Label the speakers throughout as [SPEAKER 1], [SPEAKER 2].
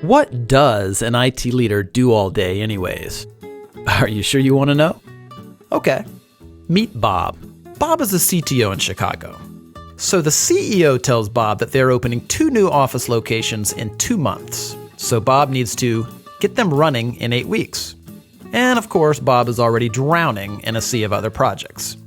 [SPEAKER 1] What does an IT leader do all day anyways? Are you sure you want to know? Okay. Meet Bob. Bob is a CTO in Chicago. So the CEO tells Bob that they're opening 2 new office locations in 2 months. So Bob needs to get them running in 8 weeks. And of course, Bob is already drowning in a sea of other projects.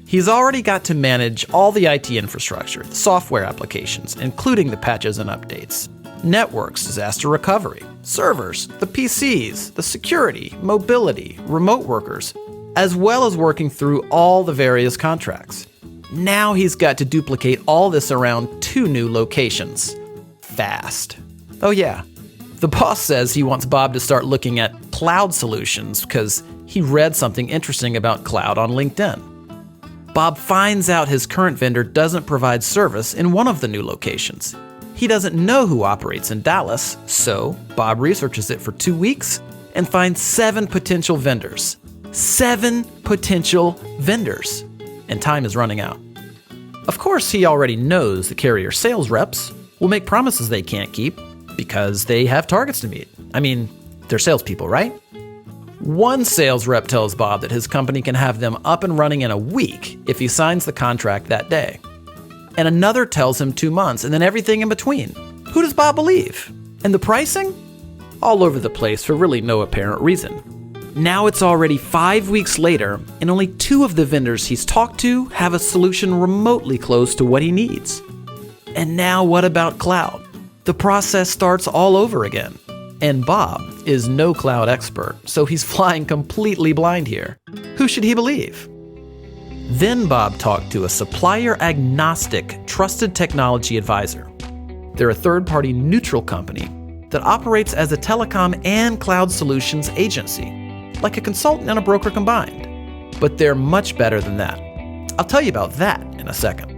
[SPEAKER 1] He's already got to manage all the IT infrastructure, the software applications, including the patches and updates, networks, disaster recovery, servers, the PCs, the security, mobility, remote workers, as well as working through all the various contracts. Now he's got to duplicate all this around 2 new locations. Fast. Oh yeah, the boss says he wants Bob to start looking at cloud solutions because he read something interesting about cloud on LinkedIn. Bob finds out his current vendor doesn't provide service in one of the new locations. He doesn't know who operates in Dallas, so Bob researches it for 2 weeks and finds 7 potential vendors. 7 potential vendors. And time is running out. Of course, he already knows the carrier sales reps will make promises they can't keep because they have targets to meet. I mean, they're salespeople, right? One sales rep tells Bob that his company can have them up and running in a week if he signs the contract that day. And another tells him 2 months, and then everything in between. Who does Bob believe? And the pricing? All over the place for really no apparent reason. Now it's already 5 weeks later, and only 2 of the vendors he's talked to have a solution remotely close to what he needs. And now what about cloud? The process starts all over again. And Bob is no cloud expert, so he's flying completely blind here. Who should he believe? Then Bob talked to a supplier-agnostic trusted technology advisor. They're a third-party neutral company that operates as a telecom and cloud solutions agency, like a consultant and a broker combined. But they're much better than that. I'll tell you about that in a second.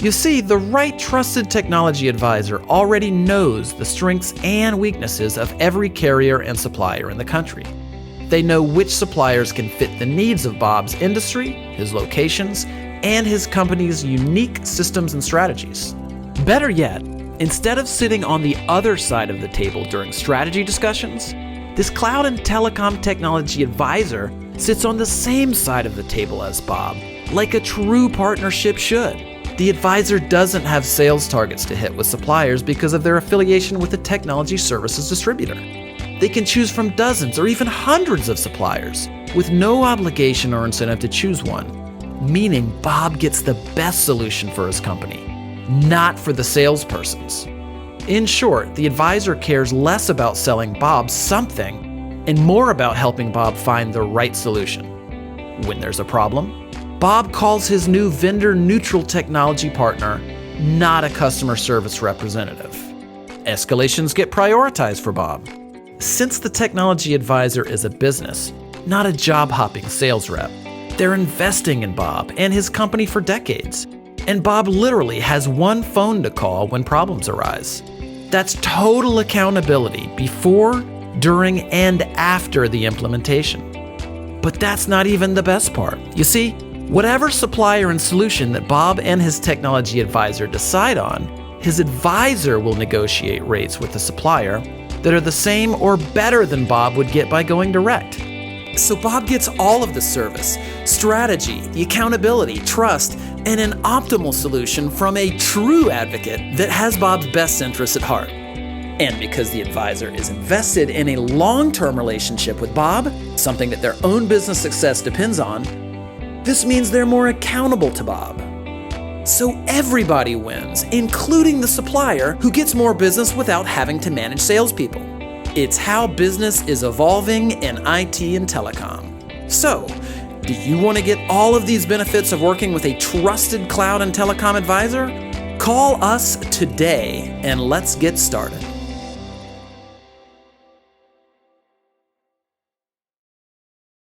[SPEAKER 1] You see, the right trusted technology advisor already knows the strengths and weaknesses of every carrier and supplier in the country. They know which suppliers can fit the needs of Bob's industry, his locations, and his company's unique systems and strategies. Better yet, instead of sitting on the other side of the table during strategy discussions, this cloud and telecom technology advisor sits on the same side of the table as Bob, like a true partnership should. The advisor doesn't have sales targets to hit with suppliers because of their affiliation with a technology services distributor. They can choose from dozens or even hundreds of suppliers with no obligation or incentive to choose one, meaning Bob gets the best solution for his company, not for the salespersons. In short, the advisor cares less about selling Bob something and more about helping Bob find the right solution. When there's a problem, Bob calls his new vendor-neutral technology partner, not a customer service representative. Escalations get prioritized for Bob. Since the technology advisor is a business, not a job-hopping sales rep, they're investing in Bob and his company for decades. And Bob literally has one phone to call when problems arise. That's total accountability before, during, and after the implementation. But that's not even the best part. You see, whatever supplier and solution that Bob and his technology advisor decide on, his advisor will negotiate rates with the supplier that are the same or better than Bob would get by going direct. So Bob gets all of the service, strategy, the accountability, trust, and an optimal solution from a true advocate that has Bob's best interests at heart. And because the advisor is invested in a long-term relationship with Bob, something that their own business success depends on, this means they're more accountable to Bob. So everybody wins, including the supplier who gets more business without having to manage salespeople. It's how business is evolving in IT and telecom. So, do you want to get all of these benefits of working with a trusted cloud and telecom advisor? Call us today and let's get started.